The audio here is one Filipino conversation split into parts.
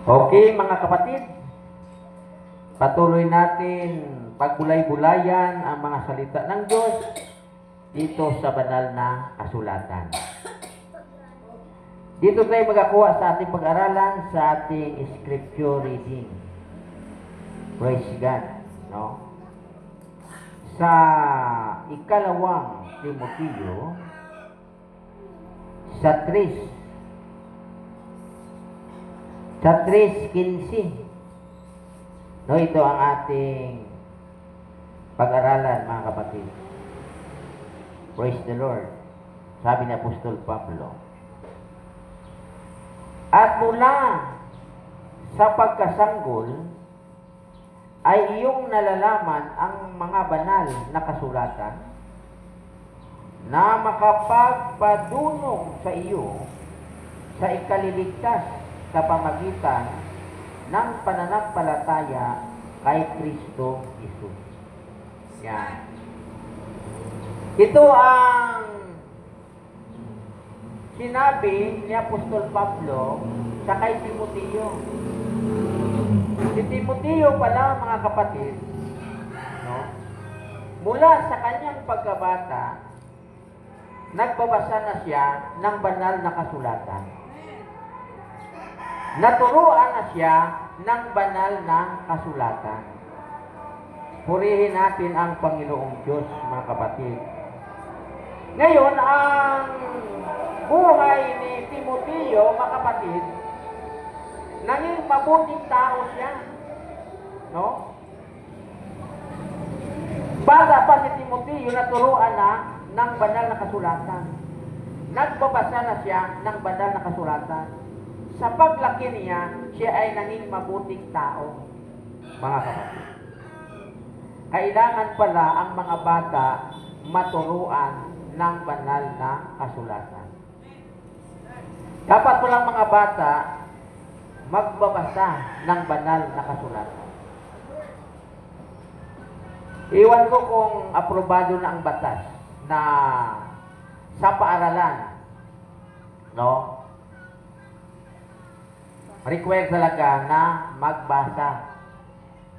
Okay, mga kapatid, patuloy natin pagbulay-bulayan ang mga salita ng Diyos dito sa banal na kasulatan. Dito tayo magakuha sa ating pag-aralan sa ating scripture reading. Praise God, no? Sa ikalawang Timoteo, sa 3:15. No, ito ang ating pag-aralan, mga kapatid. Praise the Lord. Sabi ni Apostol Pablo. At mula sa pagkasanggol ay iyong nalalaman ang mga banal na kasulatan na makapagpadunong sa iyo sa ikaliligtas sa pamagitan ng pananampalataya kay Kristo Jesus. Yan. Ito ang sinabi ni Apostol Pablo sa kay Timoteo. Si Timoteo pala, mga kapatid, no? Mula sa kanyang pagkabata, nagbabasa na siya ng banal na kasulatan. Naturuan na siya ng banal na kasulatan. Purihin natin ang Panginoong Diyos, mga kapatid. Ngayon, ang buhay ni Timoteo, mga kapatid, naging mabuting tao siya. No? Bata pa si Timoteo, naturuan na ng banal na kasulatan. Nagbabasa na siya ng banal na kasulatan. Sa paglaki niya, siya ay naging mabuting tao, mga kapatid. Kailangan pala ang mga bata maturuan ng banal na kasulatan. Dapat palang mga bata magbabasa ng banal na kasulatan. Iwan ko kung aprobado na ang batas na sa paaralan, no? Require talaga na magbasa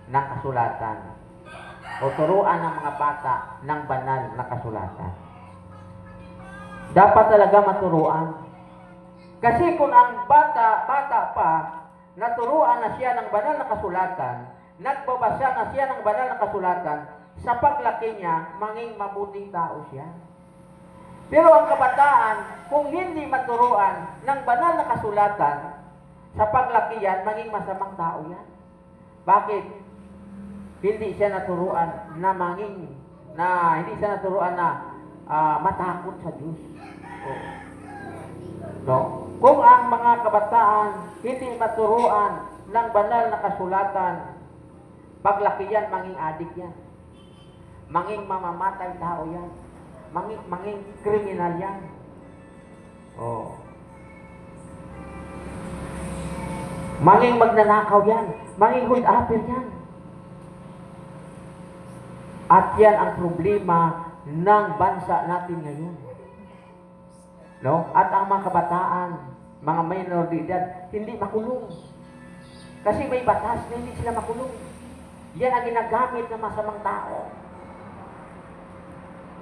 ng kasulatan o turuan ng mga bata ng banal na kasulatan. Dapat talaga maturuan. Kasi kung ang bata pa, naturuan na siya ng banal na kasulatan, nagbabasa na siya ng banal na kasulatan, sa paglaki niya, maging mabuting tao siya. Pero ang kabataan, kung hindi maturuan ng banal na kasulatan, sa paglaki yan, maging masamang tao yan. Bakit? Hindi siya naturuan na hindi siya naturuan na matakot sa Diyos. No? Kung ang mga kabataan hindi maturuan ng banal na kasulatan, paglaki yan, maging adik yan. Maging mamamatay tao yan. Maging kriminal yan. Oh. Maging magnanakaw yan. Maging hood-upper yan. At yan ang problema ng bansa natin ngayon. No? At ang mga kabataan, mga minor de edad, hindi makulong. Kasi may batas na hindi sila makulong. Yan ang ginagamit ng masamang tao.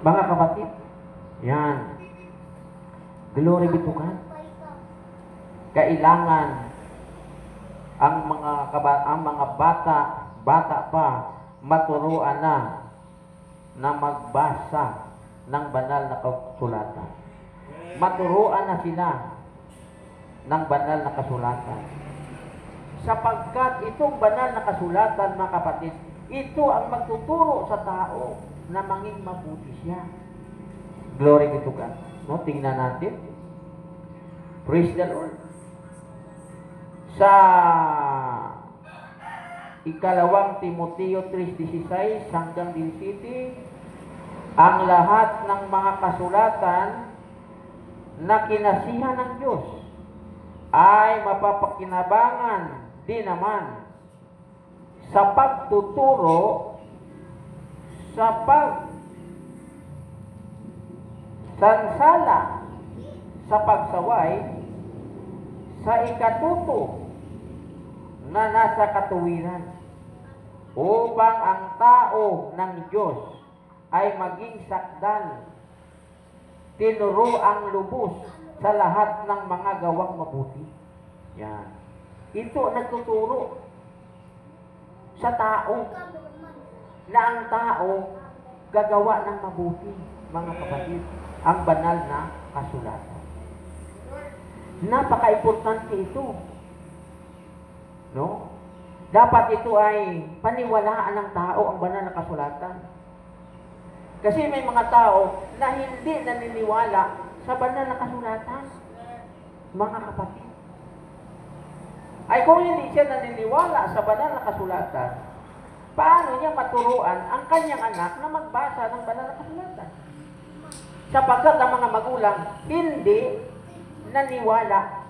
Mga kapatid, yan. Glory be to God. Kailangan ang mga bata pa maturuan na magbasa ng banal na kasulatan. Maturuan na sila ng banal na kasulatan. Sapagkat itong banal na kasulatan, mga kapatid, ito ang magtuturo sa tao na maging mabuti siya. Glory be to God. No, tingnan natin. Praise the Lord. Sa ikalawang Timoteo 3:16 hanggang 17, ang lahat ng mga kasulatan na kinasihan ng Diyos ay mapapakinabangan din naman sa pagtuturo, sa pagsansala, sa pagsaway, sa ikatuto, na nasa katuwiran upang ang tao ng Diyos ay maging sakdal, tinuro ang lubos sa lahat ng mga gawang mabuti. Yan. Ito nagtuturo sa tao na ang tao gagawa ng mabuti, mga kapatid, ang banal na kasulatan. Napaka-importante ito. No? Dapat ito ay paniwalaan ng tao, ang banal na kasulatan. Kasi may mga tao na hindi naniniwala sa banal na kasulatan. Mga kapatid. Ay kung hindi siya naniniwala sa banal na kasulatan, paano niya maturuan ang kanyang anak na magbasa ng banal na kasulatan? Sapagkat ang mga magulang hindi naniwala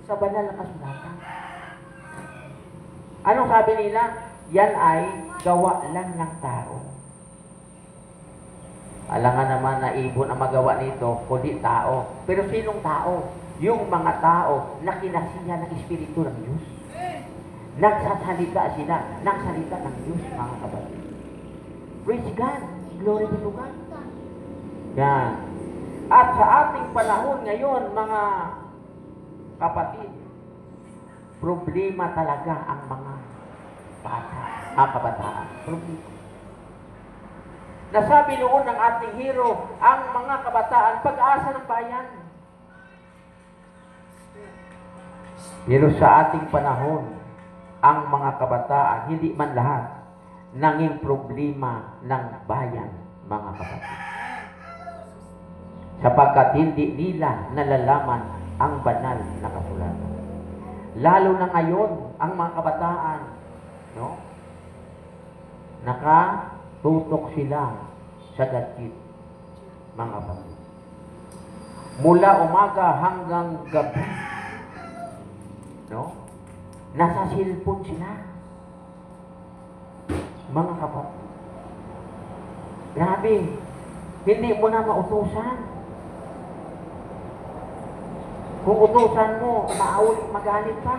sa banal na kasulatan. Anong sabi nila? Yan ay gawa lang ng tao. Alangan naman na ibon ang magawa nito, kundi tao. Pero sinong tao? Yung mga tao na kinasiya ng Espiritu ng Diyos. Nagsasalita sila ng salita ng Diyos, mga kapatid. Praise God. Glory be to God. Yan. At sa ating panahon ngayon, mga kapatid, problema talaga ang mga bata, kabataan. Problema. Nasabi noon ng ating hero, ang mga kabataan, pag-asa ng bayan. Pero sa ating panahon, ang mga kabataan, hindi man lahat, nanging problema ng bayan, mga kapatid. Sapagkat hindi nila nalalaman ang banal na kasulatan. Lalo na ngayon, ang mga kabataan, no? Nakatutok sila sa gadget, mga kapatid. Mula umaga hanggang gabi, no? Nasa cellphone sila. Mga kapatid. Grabe. Hindi mo na mautusan. Kung utusan mo, magalit pa.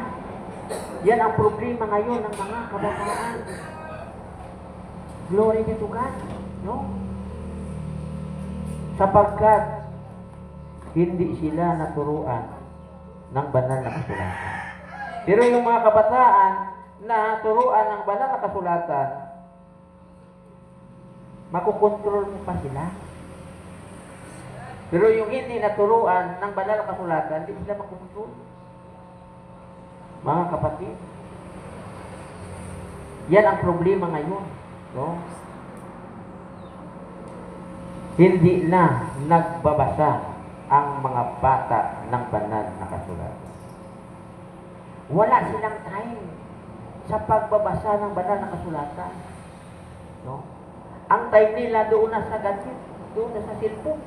Yan ang problema ngayon ng mga kabataan. Glory be to God. No? Sapagkat hindi sila naturuan ng banal na kasulatan. Pero yung mga kabataan na turuan ng banal na kasulatan, makukontrol mo pa sila. Pero yung hindi naturuan ng banal na kasulatan, hindi sila makukontrol. Mga kapatid, yan ang problema ngayon. No? Hindi na nagbabasa ang mga bata ng banal na kasulatan. Wala silang time sa pagbabasa ng banal na kasulatan. No? Ang time nila doon na sa gadget, doon na sa cellphone.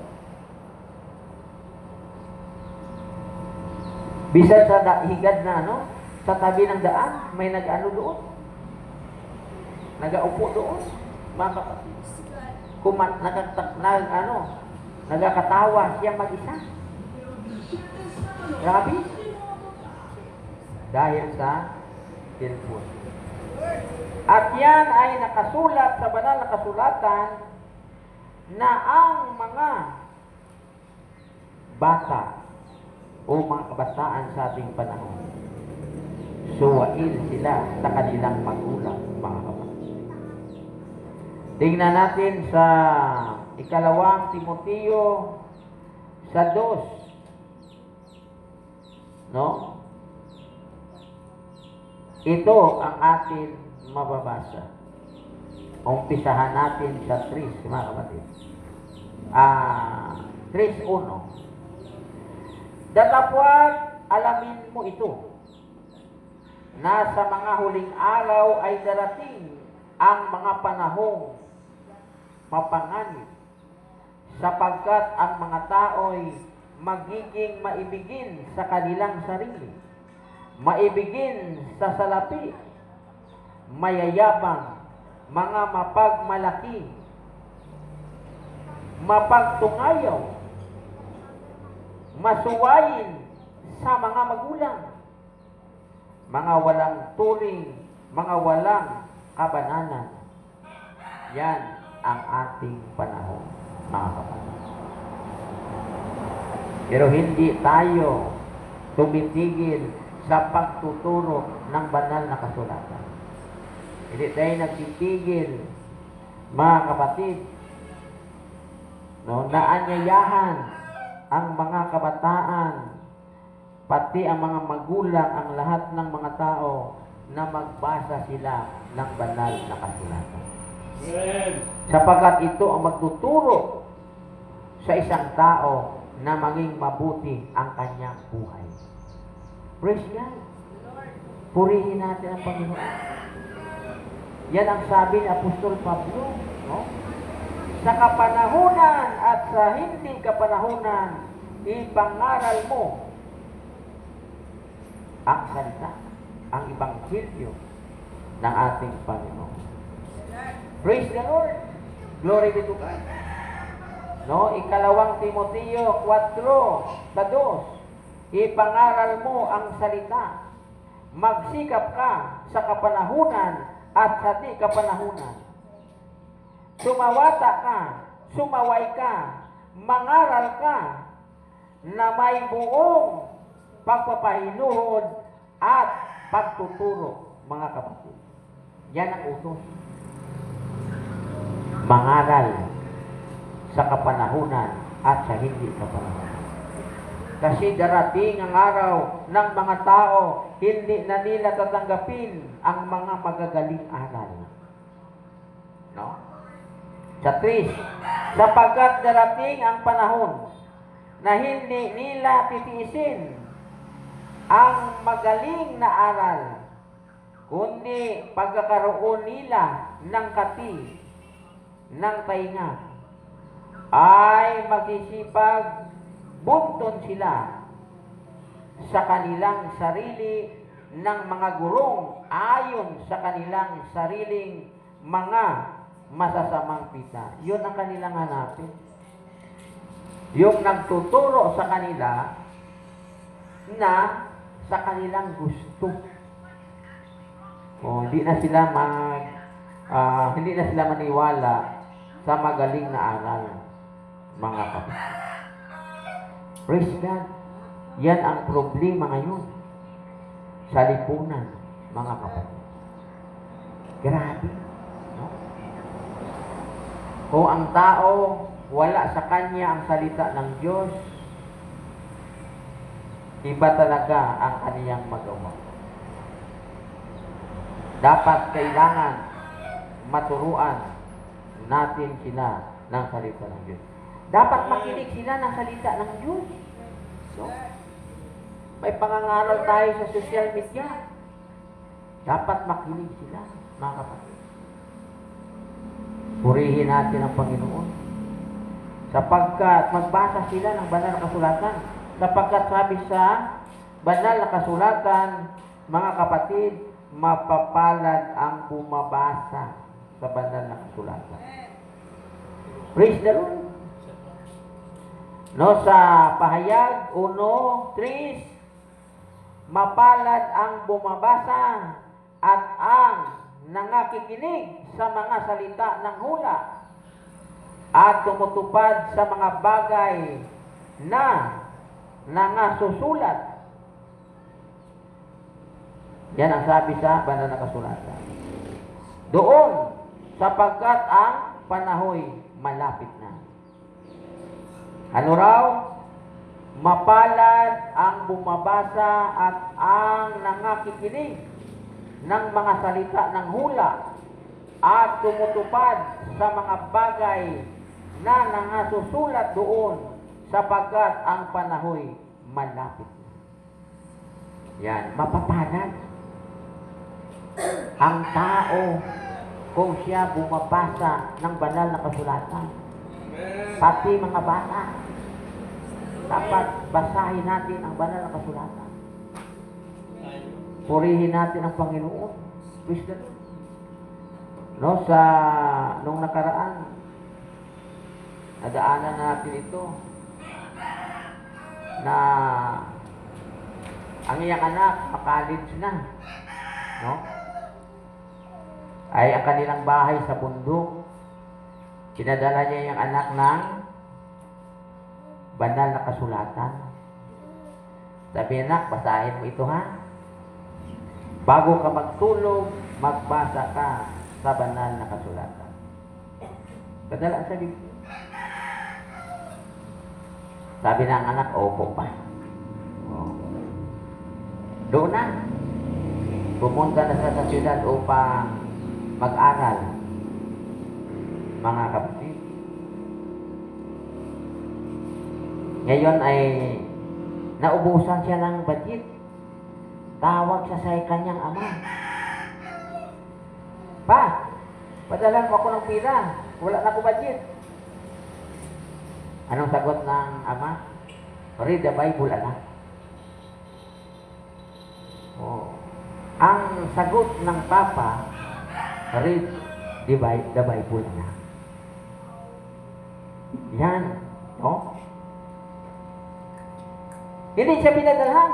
Bisan sa higad na, no? Sa tabi ng daan, may nag-ano doon. Nag-aupo doon. Mga kapatid. Nagkakatawa siya mag-isa. Grabe. Dahil sa cellphone. At yan ay nakasulat sa banal na kasulatan na ang mga bata o mga kabataan sa ating panahon, suwail sila sa kanilang magulang, mga kapatid. Tingnan natin sa ikalawang Timoteo sa 2. No? Ito ang atin mababasa. Umpisahan natin sa 3, mga kapatid. 3:1. Datapwat alamin mo ito, na sa mga huling araw ay darating ang mga panahong mapanganib, sapagkat ang mga tao'y magiging maibigin sa kanilang sarili, maibigin sa salapi, mayayabang, mga mapagmalaki, mapagtungayaw, masuwayin sa mga magulang, mga walang turing, mga walang kabananan. Yan ang ating panahon, mga kapatid. Pero hindi tayo tumitigil sa pagtuturo ng banal na kasulatan. Hindi tayo nagtitigil, mga kapatid, no, na anyayahan ang mga kabataan, pati ang mga magulang, ang lahat ng mga tao na magbasa sila ng banal na kasulatan. Sapagkat ito ang magtuturo sa isang tao na maging mabuti ang kanyang buhay. Praise God. Purihin natin ang Panginoon. Yan ang sabi ni Apostol Pablo, no? Sa kapanahunan at sa hindi kapanahunan, ipangaral mo ang salita, ang ebanghelyo ng ating Panginoon. Praise the Lord. Glory be to God. No, ikalawang Timoteo 4:2. Ipangaral mo ang salita. Magsikap ka sa kapanahunan at sa di kapanahunan. Sumawata ka, sumaway ka, mangaral ka na may buong pagpapahinuhod at pagtuturo, mga kapatid. Yan ang utos. Mangaral sa kapanahunan at sa hindi kapanahunan. Kasi darating ang araw ng mga tao, hindi na nila tatanggapin ang mga magagaling aral. No? Sa 3, sapagkat darating ang panahon na hindi nila titiisin ang magaling na aral, kundi pagkakaroon nila ng kati, ng tainga, ay magsisipag bunton sila sa kanilang sarili ng mga gurong ayon sa kanilang sariling mga masasamang pita. Yun ang kanilang hanapin. Yung nagtuturo sa kanila na sa kanilang gusto. Hindi na sila maniwala sa magaling na aral, mga kapatid. Praise God. Yan ang problema ngayon sa lipunan, mga kapatid. Grabe. No? Kung ang tao wala sa kanya ang salita ng Diyos, iba talaga ang kaniyang magawa. Dapat kailangan maturuan natin sila ng salita ng Diyos. Dapat makinig sila ng salita ng Diyos. No? May pangangaral tayo sa social media. Dapat makinig sila, mga kapatid. Purihin natin ang Panginoon. Sapagkat magbasa sila ng banal na kasulatan. Sapagkat sabi sa banal na kasulatan, mga kapatid, mapapalad ang bumabasa sa banal na kasulatan. Praise the Lord. No, sa Pahayag 1:3, mapalad ang bumabasa at ang nangakikinig sa mga salita ng hula at tumutupad sa mga bagay na nangasusulat. Yan ang sabi sa banal na kasulatan. Doon, sapagkat ang panahoy malapit na. Ano raw? Mapalad ang bumabasa at ang nangakikinig ng mga salita ng hula at tumutupad sa mga bagay na nangasusulat doon, sapagkat ang panahoy malapit na. Yan, mapapalad ang tao kung siya bumabasa ng banal na kasulatan. Pati mga bata, dapat basahin natin ang banal na kasulatan. Purihin natin ang Panginoon. Praise the Lord. No, nung nakaraan, nadaanan natin ito na ang iyang anak, college na. No? Ay ang kanilang bahay sa bundok. Pinadala niya yung anak ng banal na kasulatan. Sabi anak, basahin mo ito ha. Bago ka magtulog, magbasa ka sa banal na kasulatan. Padala sa Biblia. Sabi ng anak, opo pa. Oh. Doon na. Pumunta na sa syudad upang mag-aral. Mga kapatid. Ngayon ay naubusan siya ng budget. Tawag siya sa kanyang ama. Pa, padalan mo ako ng pira. Wala na ako budget. Anong sagot ng ama? Read the Bible, anak. Oh. Ang sagot ng papa, read the Bible, anak. Yan. No? Hindi siya pinadalhan.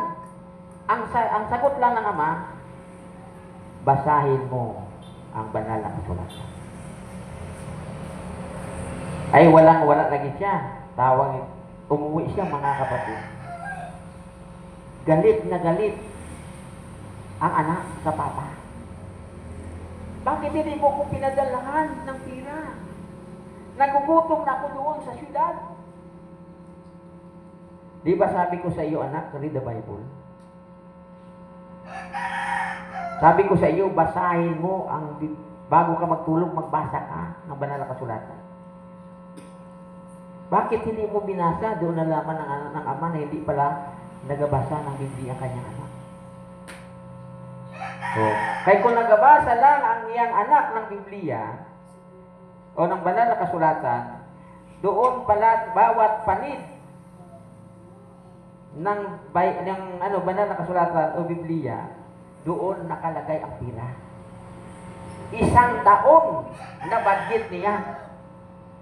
Ang sagot lang ng ama, basahin mo ang banal na kasulatan. Ay wala lagi siya. Tawag, umuwi siya mga kapatid. Galit na galit ang anak sa papa. Bakit hindi mo ko pinadalhan ng pira? Nagugutom na ako doon sa syudad. Di ba sabi ko sa iyo, anak, read the Bible? Sabi ko sa iyo, basahin mo bago ka magtulog, magbasa ka ng banal na kasulatan. Bakit hindi mo binasa? Doon nalaman ng ama na hindi pala nagabasa ng Biblia ang kanyang anak. So, kaya kung nagabasa lang ang iyang anak ng Biblia o ng banal na kasulatan, doon pala bawat panid ng banal na kasulatan o Biblia, doon nakalagay ang pira. 1 taon na budget niya.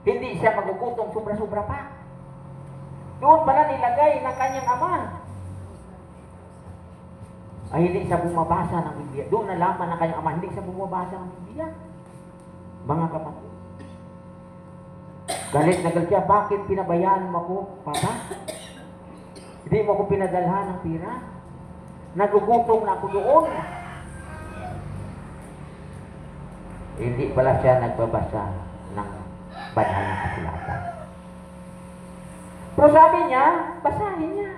Hindi siya magugutom, sobra-sobra pa. Doon pala nilagay ng kanyang ama. Ay hindi siya bumabasa ng Biblia. Doon nalaman ng kanyang ama, hindi siya bumabasa ng Biblia. Mga kapatid. Galit na galit siya, bakit pinabayaan mo ako, papa? Hindi mo ako pinadalhan ng pira. Nagugutom na ako doon. Hindi pala siya nagbabasa ng banal na kasulatan. Pero sabi niya, basahin niya.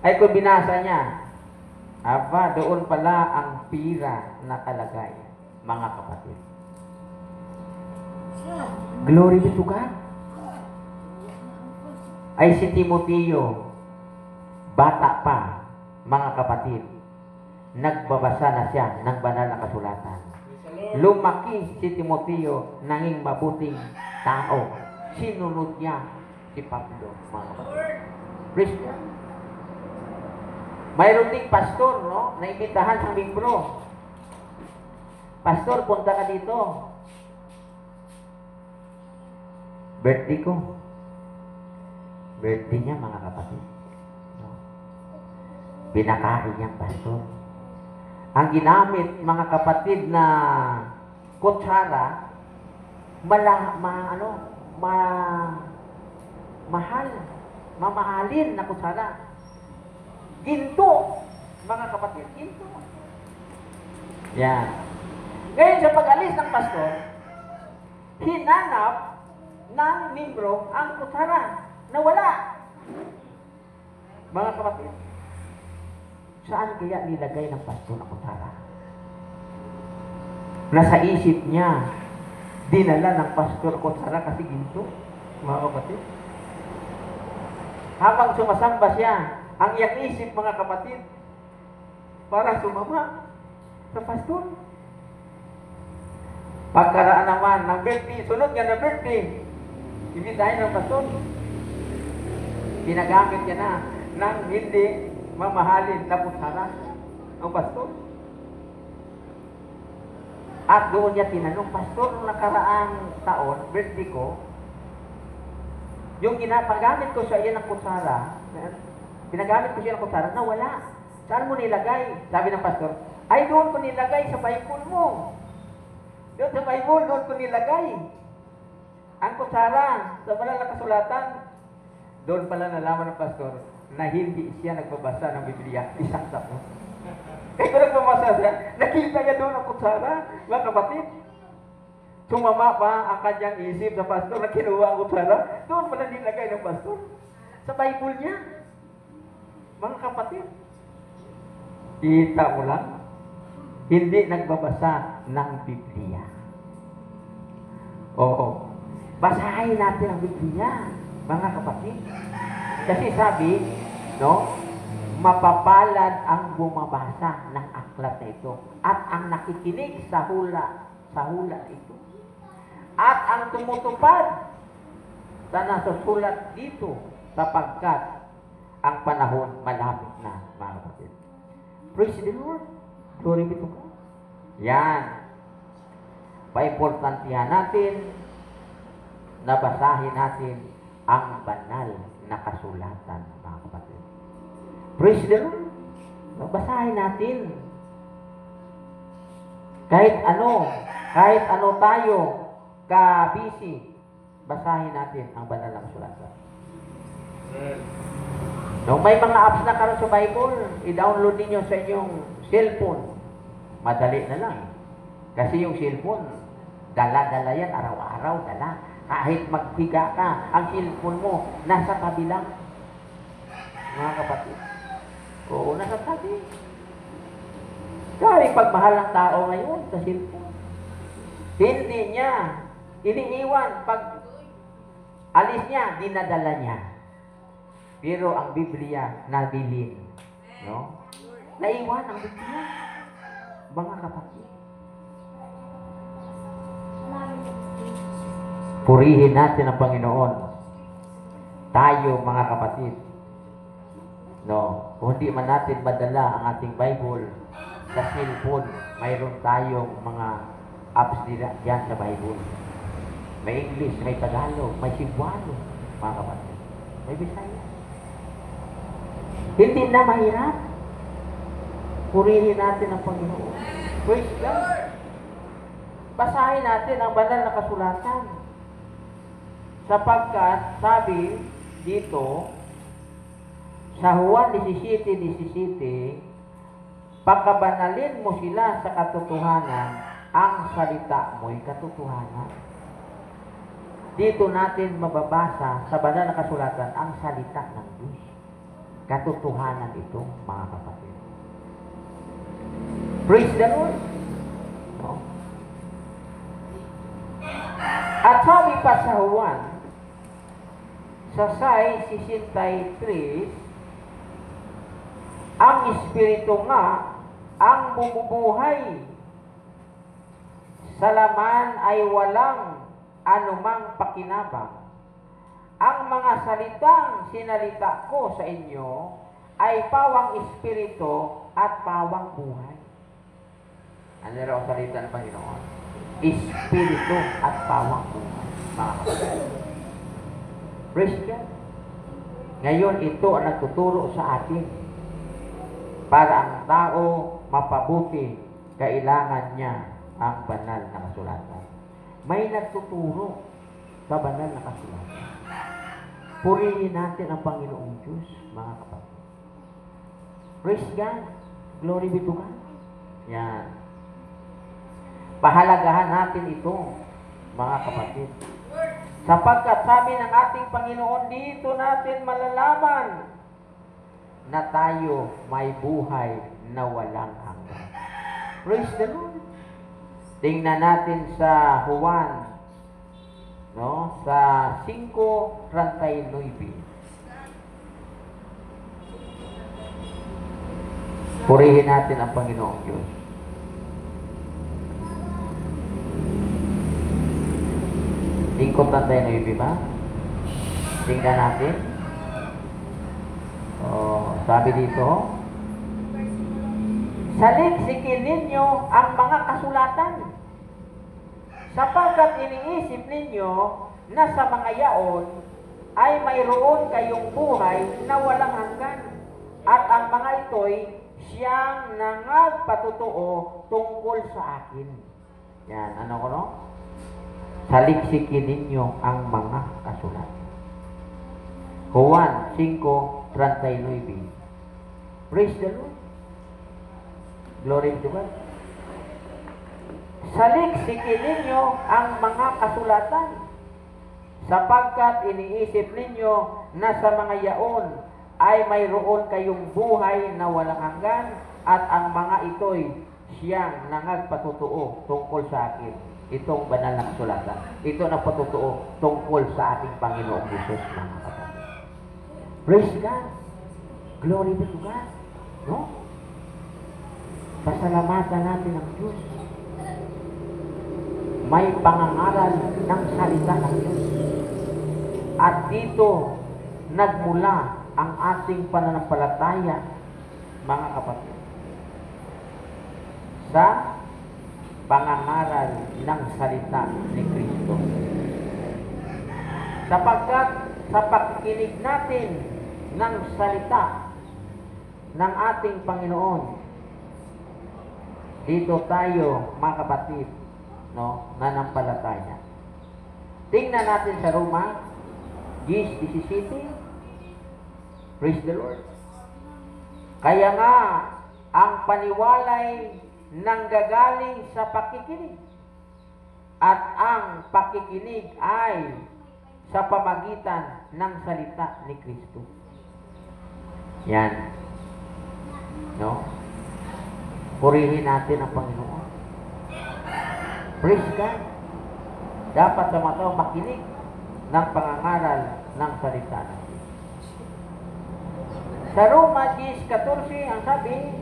Ay kung binasa niya, doon pala ang pira nakalagay, mga kapatid. Glory be to God. Ay si Timoteo, bata pa, mga kapatid, nagbabasa na siya ng banal na kasulatan. Lumaki si Timoteo, nanging mabuting tao. Sinunod niya si Pablo, mga kapatid. Praise God. Mayroon ding pastor, no? Naimitahan sa membro. Pastor, punta ka dito. Birthday ko. Birthday niya, mga kapatid. No? Pinakain niyang pastor. Ang ginamit, mga kapatid, na kutsara, mamahalin na kutsara. Ginto, mga kapatid, ginto. Yan. Ngayon sa pag-alis ng pastor, hinanap ng membro ang kutsara. Nawala. Mga kapatid, saan kaya nilagay ng pastor ang kutsara? Nasa isip niya, dinala ng pastor kutsara kasi ginto, mga kapatid. Habang sumasamba siya, ang iyang isip, mga kapatid, para sumama sa pastor. Pagkaraan naman ng birthday, sunod nga na birthday, ibitahin ng pastor. Ginagamit niya na ng hindi mamahalin na kutsara ang pastor. At doon niya tinanong, pastor, nung nakaraang taon, birthday ko, yung ginapagamit ko sa iyo ng kutsara, Pinagamit ko siya ng kutsara, nawala. Saan mo nilagay? Sabi ng pastor, ay doon ko nilagay sa Bible mo. Doon sa Bible, doon ko nilagay. Ang kutsara, sa banal na kasulatan, doon pala nalaman ng pastor na hindi siya nagbabasa ng Biblia isang taon. Kaya kung nagbabasa siya, nakita niya doon ang kutsara, mga kapatid. Sumama pa ang kanyang isip sa pastor na kinuha ang kutsara, doon pala nilagay ng pastor. Sa Bible niya. Mga kapatid, kita mo lang, hindi nagbabasa ng Biblia. Oo. Basahin natin ang Biblia, mga kapatid. Kasi sabi, no, mapapalad ang bumabasa ng aklat na ito at ang nakikinig sa hula ito. At ang tumutupad sa nasusulat dito sapagkat ang panahon malapit na, mga kapatid. Praise the Lord. Glory be to God. Yan. Paimportantihan natin na basahin natin ang banal na kasulatan, mga kapatid. Praise the Lord. Basahin natin. Kahit ano tayo ka-busy, basahin natin ang banal na kasulatan. No, may mga apps na karon sa Bible, i-download niyo sa inyong cellphone. Madali na lang. Kasi yung cellphone, dala-dala yan, araw-araw, dala. Kahit magtiga ka, ang cellphone mo, nasa tabi lang. Mga kapatid. Oo, nasa tabi. Kaya pagmahal ng tao ngayon sa cellphone. Hindi niya, iniiwan. Pag alis niya, dinadala niya. Pero ang Biblia, nabilin. No? Naiwan ang Biblia. Mga kapatid. Purihin natin ang Panginoon. Tayo, mga kapatid. No? Kung hindi man natin madala ang ating Bible sa cellphone, mayroon tayong mga apps nila dyan sa Bible. May English, may Tagalog, may Cebuano, mga kapatid. May Bisaya. Hindi na mahirap. Purihin natin ang Panginoon. Praise God. Basahin natin ang banal na kasulatan. Sapagkat, sabi dito, sa Juan 17:17, pagkabanalin mo sila sa katotohanan, ang salita mo'y katotohanan. Dito natin mababasa sa banal na kasulatan ang salita ng Diyos. Katotohanan ito, mga kapatid. Praise the Lord. No? At sabi pa sa Juan, sa 6:63, ang Espiritu nga ang bumubuhay. Sa laman ay walang anumang pakinabang. Ang mga salitang sinalita ko sa inyo ay pawang espiritu at pawang buhay. Ano raw ang salita ng Panginoon? Espiritu at pawang buhay. Mga kapatid. Praise God. Ngayon, ito ang nagtuturo sa atin. Para ang tao mapabuti, kailangan niya ang banal na kasulatan. May nagtuturo sa banal na kasulatan. Purihin natin ang Panginoong Diyos, mga kapatid. Praise God. Glory be to God. Yan. Pahalagahan natin ito, mga kapatid. Sapagkat sabi ng ating Panginoon, dito natin malalaman na tayo may buhay na walang hanggan. Praise the Lord. Tingnan natin sa Juan, no, sa 5:39. Purihin natin ang Panginoong Diyos. Tingkot ang tayo na yun, ba? Tingnan natin. Sabi dito, saliksikin ninyo ang mga kasulatan, sapagkat iniisip ninyo na sa mga yaon ay mayroon kayong buhay na walang hanggan. At ang mga ito'y siyang nangagpatotoo tungkol sa akin. Yan, ano ko no? Saliksikin ninyo ang mga kasulatan. Juan 5:39. Praise the Lord. Glory to God. Saliksikin ninyo ang mga kasulatan, sapagkat iniisip ninyo na sa mga yaon ay mayroon kayong buhay na walang hanggan, at ang mga ito'y siyang nangagpatotoo tungkol sa akin. Itong banal na kasulatan. Ito na patotoo tungkol sa ating Panginoong Jesus, mga kapatid. Praise God. Glory be to God. No? Pasalamatan natin ang Diyos. May pangangaral ng salita ng Diyos. At dito nagmula ang ating pananampalataya, mga kapatid, sa pangangaral ng salita ni Kristo. Sapagkat sa pakikinig natin ng salita ng ating Panginoon, dito tayo, mga kapatid, no, nanampalataya. Tingnan natin sa Roma 10:17. Praise the Lord. Kaya nga, ang paniwalay nanggagaling sa pakikinig, at ang pakikinig ay sa pamagitan ng salita ni Kristo. Yan. No? Purihin natin ang Panginoon. Praise God. Dapat sa mga tao makinig ng pangangaral ng salita ng Diyos. Sa Roma 10:14, ang sabi,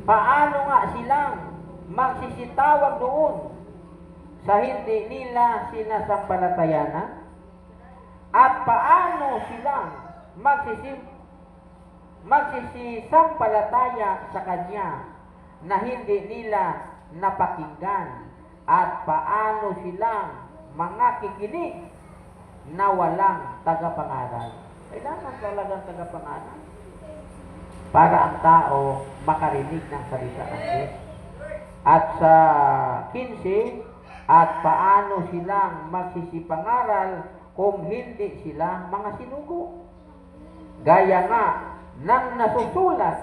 paano nga silang magsisitawag doon sa hindi nila sinasampalatayanan? At paano silang magsisisampalataya sa Kanya na hindi nila napakinggan? At paano silang mga kikinig na walang tagapangaral? Kailangan talagang tagapangaral para ang tao makarinig ng salita ng Diyos. At sa 15, at paano silang magsisipangaral kung hindi sila mga sinugo? Gaya nga nang nasusulat,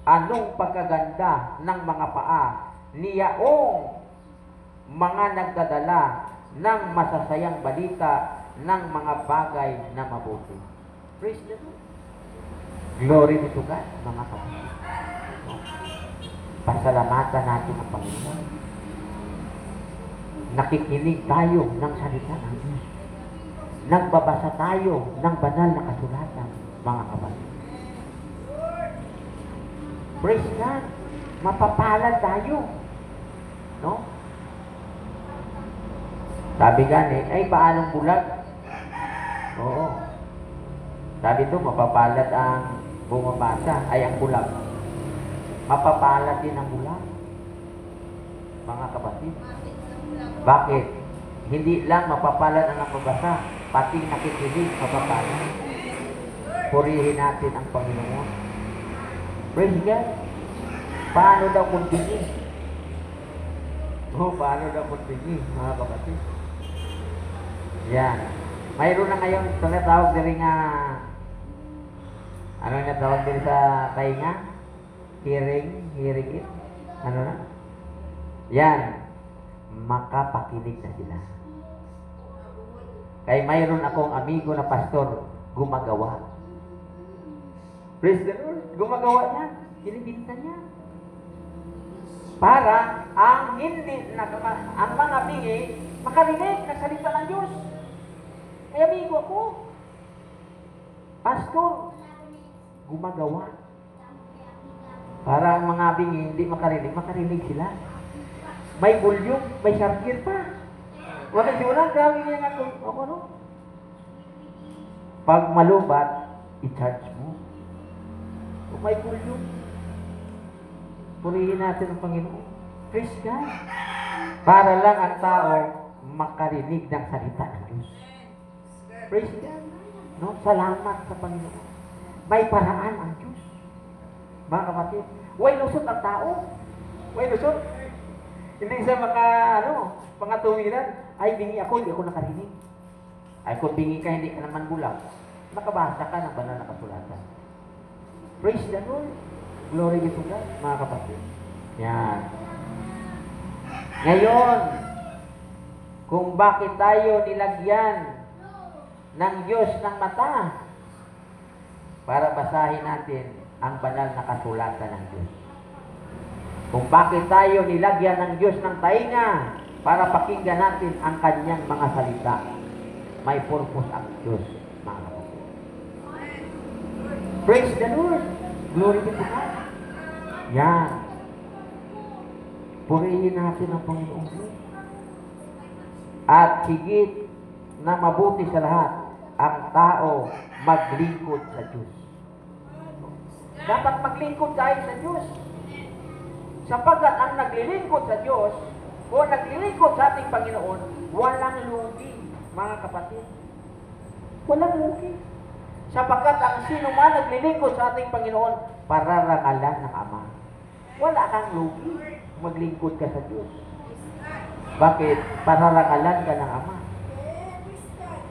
anong pagkaganda ng mga paa niyaong mga nagdadala ng masasayang balita ng mga bagay na mabuti. Praise the Lord. Glory be to God, mga kapatid. Pasalamatan natin ang Panginoon. Nakikinig tayo ng salita ng Diyos. Nagbabasa tayo ng banal na kasulatan, mga kapatid. Praise God. Mapapalad tayo. No? Sabi gani, ay paanong bulag? Oo. Sabi ito, mapapalad ang bumabasa, ay ang bulag. Mapapalad din ang bulag. Mga kapatid. Bakit? Hindi lang mapapalad ang nagbabasa, pati nakikinig mapapalad. Purihin natin ang Panginoon. Praise God. Paano daw kung tingin? Paano daw kung tingin, mga kapatid? Yan. Mayroon na ngayon, ito na tawag din nga, ano na tawag din sa tainga? Hearing it? Ano na? Yan. Makapakinig na sila. Kaya mayroon akong amigo na pastor, gumagawa. Praise the Lord. Gumagawa niya. Kinibinta niya. Para ang ang mga bingi makarinig ng salita ng Diyos. Kaya amigo ako, pastor, gumagawa. Para ang mga bingi hindi makarinig sila. May volume, may charger pa. Wala siguro, dami niya nga kung ako, no? Pag malubat, i-charge mo. Kung may volume, purihin natin ang Panginoon. Praise God. Para lang ang tao makarinig ng salita ng Diyos. Praise God. No? Salamat sa Panginoon. May paraan ang Diyos. Mga kapatid, way lusot ang tao. Way lusot. Hindi siya mga tuwiran. Ay, bingi ako, hindi ako nakarinig. Ay, kung bingi ka, hindi ka naman bulag. Nakabasa ka ng banal na kasulatan. Praise the Lord. Glory be to God, mga kapatid. Yan. Ngayon, kung bakit tayo nilagyan ng Diyos ng mata para basahin natin ang banal na kasulatan ng Diyos. Kung bakit tayo nilagyan ng Diyos ng tainga para pakinggan natin ang kanyang mga salita. May purpose ang Diyos, mga kapatid. Praise the Lord. Glory be to God. Yan. Purihin natin ang Panginoong Diyos. At higit na mabuti sa lahat, ang tao maglingkod sa Diyos. Dapat maglingkod tayo sa Diyos. Sapagkat ang naglilingkod sa Diyos o naglilingkod sa ating Panginoon, walang lugi, mga kapatid. Walang lugi. Sapagkat ang sino man naglilingkod sa ating Panginoon, pararangalan ng Ama. Wala kang lugi. Maglingkod ka sa Diyos. Bakit? Pararangalan ka ng Ama.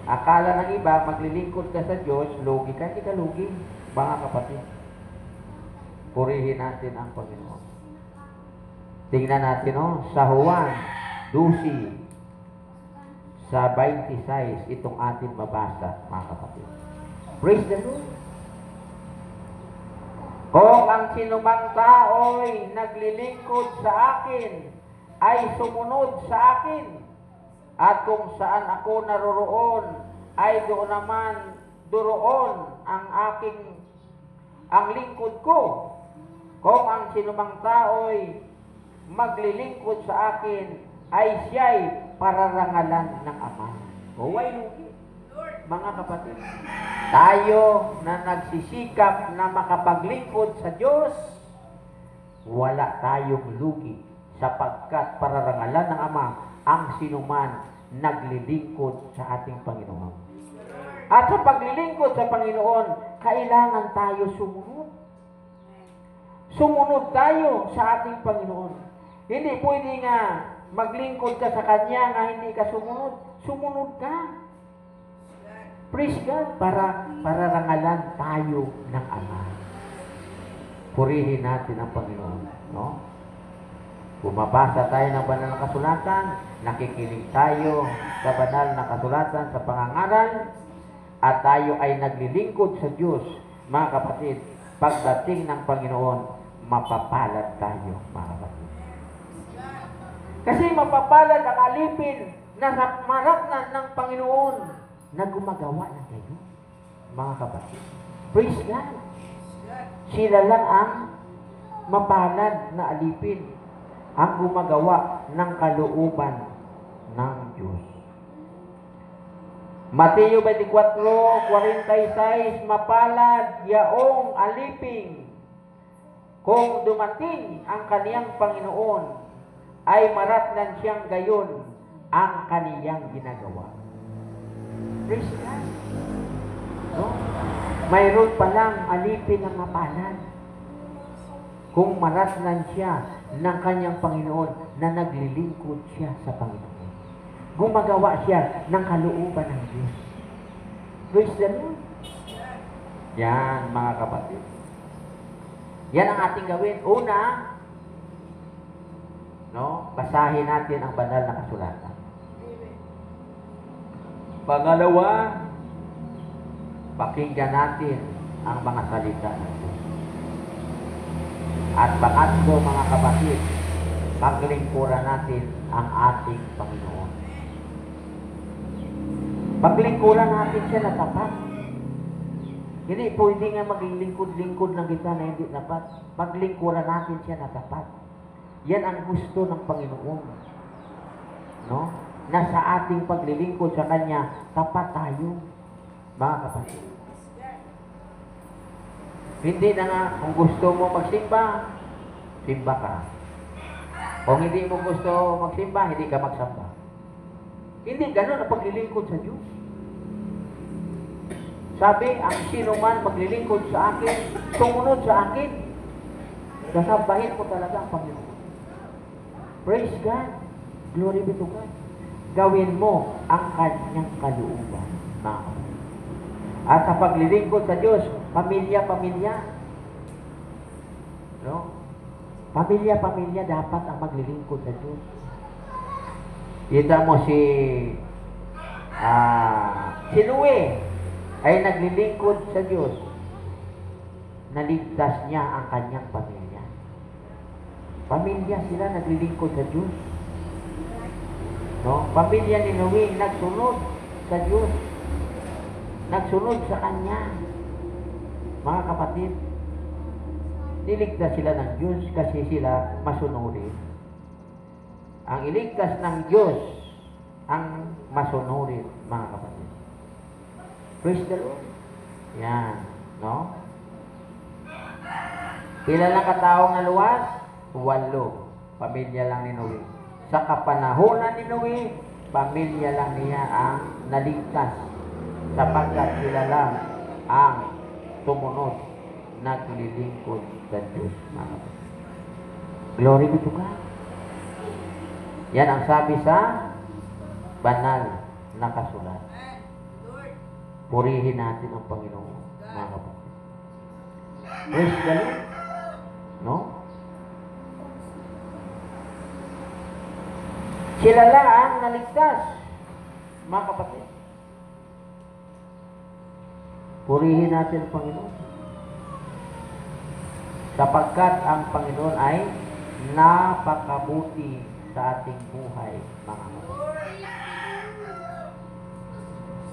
Akala ng iba, maglilingkod ka sa Diyos, lugi ka. Hindi ka lugi, mga kapatid. Purihin natin ang Panginoon. Tingnan natin, sa Juan 12, sa 26, itong ating mabasa, mga kapatid. Praise the Lord. Kung ang sinumang tao'y naglilingkod sa akin, ay sumunod sa akin, at kung saan ako naroroon, ay doon ang lingkod ko. Kung ang sinumang tao'y maglilingkod sa akin, ay siya'y pararangalan ng Ama. Huwag lugi, mga kapatid. Tayo na nagsisikap na makapaglingkod sa Diyos, wala tayong lugi, sapagkat pararangalan ng Ama ang sinuman naglilingkod sa ating Panginoon. At sa paglilingkod sa Panginoon, kailangan tayo sumunod. Sumunod tayo sa ating Panginoon. Hindi pwede nga maglingkod ka sa Kanya nga hindi ka sumunod. Sumunod ka. Praise God, para rangalan tayo ng Ama. Purihin natin ang Panginoon. No? Bumabasa tayo ng banal na kasulatan, nakikinig tayo sa banal na kasulatan sa pangangaral, at tayo ay naglilingkod sa Diyos, mga kapatid. Pagdating ng Panginoon, mapapalad tayo, mga kapatid. Kasi mapapalad ang alipin na maratnan ng Panginoon na gumagawa ng kayo, mga kapatid. Praise God. Sila lang ang mapalad na alipin, ang gumagawa ng kalooban ng Diyos. Mateo 24:46, mapalad yaong alipin kung dumating ang kaniyang Panginoon, ay maratnan siyang gayon ang kaniyang ginagawa. Praise God. No? Mayroon palang alipin na mapalad kung maratnan siya ng kanyang Panginoon na naglilingkod siya sa Panginoon. Gumagawa siya ng kalooban ng Diyos. Praise the Lord. Yan, mga kapatid. Yan ang ating gawin. Una, basahin natin ang banal na kasulatan. Pangalawa, pakinggan natin ang mga salita ng Diyos. At pangatlo, mga kapatid, paglingkuran natin ang ating Panginoon. Paglingkuran natin siya na tapat. Hindi pwede nga maglingkod-lingkod ng kita na hindi tapat. Paglingkuran natin siya na tapat. Yan ang gusto ng Panginoon. No? Na sa ating paglilingkod sa Kanya, tapat tayo, mga kapatid. Hindi na nga, kung gusto mo magsimba, simba ka. Kung hindi mo gusto magsimba, hindi ka magsamba. Hindi ganun ang paglilingkod sa Diyos. Sabi, ang sino man maglilingkod sa akin, sumunod sa akin. Sasambahin mo talaga ang Panginoon. Praise God. Glory be to God. Gawin mo ang kanyang kalooban, mga kapatid. At sa paglilingkod sa Diyos, pamilya-pamilya. No? Pamilya-pamilya dapat ang maglilingkod sa Diyos. Kita mo si Louie ay naglilingkod sa Diyos. Naligtas niya ang kanyang pamilya. Pamilya sila naglilingkod sa Diyos. No? Pamilya ni Louie nagsunod sa Diyos. Nagsunod sa Kanya. Mga kapatid, niligtas sila ng Diyos kasi sila masunurin. Ang iligtas ng Diyos ang masunurin, mga kapatid. Praise the Lord. Yan. No? Ilan kataong naluwas? 8. Pamilya lang ni Noe. Sa kapanahonan ni Noe, pamilya lang niya ang naligtas sapagkat sila lang ang tumunod, naglilingkod sa Diyos. Glory be to God. Yan ang sabi sa banal na kasulat. Purihin natin ang Panginoon, mga kapatid. Praise the Lord. No? Sila lang ang naligtas, mga kapatid. Purihin natin ang Panginoon. Sapagkat ang Panginoon ay napakabuti sa ating buhay, mga kapatid.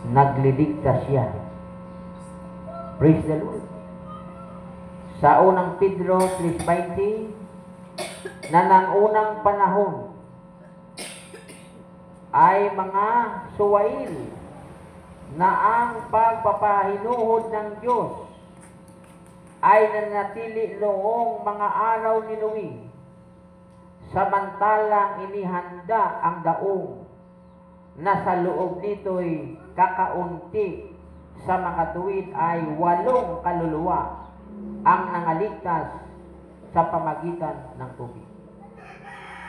Nagliligtas siya. Praise the Lord. Sa unang Pedro 3:20, na ng unang panahon ay mga suwail na ang pagpapahinuhod ng Diyos ay nanatili noong mga araw ni Noe, samantalang inihanda ang daong na sa loob nito'y kakaunti sa makatuwid ay 8 kaluluwa ang nangaligtas sa pamagitan ng tubig.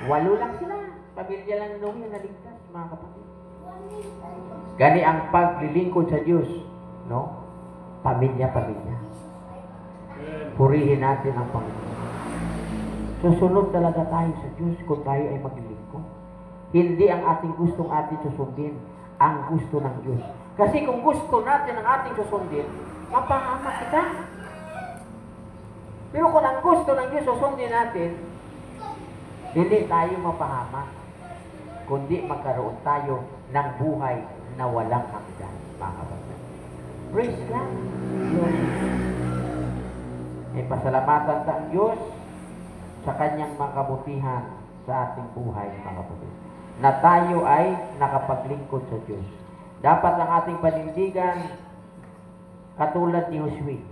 8 lang sila. Pamilya lang nung yung naligtas, mga kapatid. Gani ang paglilingkod sa Diyos, no? Pamilya-pamilya. Purihin natin ang Panginoon. Susunod talaga tayo sa Diyos kung tayo ay maglilingkod. Hindi ang ating gustong ating susundin, ang gusto ng Diyos. Kasi kung gusto natin ang ating susundin, mapahamak kita. Pero kung ang gusto ng Diyos susundin natin, hindi tayo mapahamak, kundi magkaroon tayo ng buhay na walang hanggan, mga kapatid. Praise God. Ay pasalamatan sa Diyos sa kanyang mga kabutihan sa ating buhay, mga kapatid, na tayo ay nakapaglingkod sa Diyos. Dapat ang ating panindigan katulad ni Josue.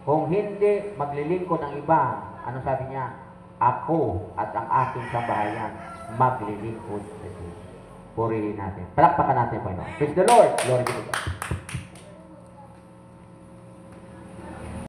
Kung hindi maglilingkod ng iba, ano sabi niya? Ako at ang aking sambahayan maglilingkod sa Diyos. Purihin natin. Palakpakan natin, Panginoon. Praise the Lord. Glory to God.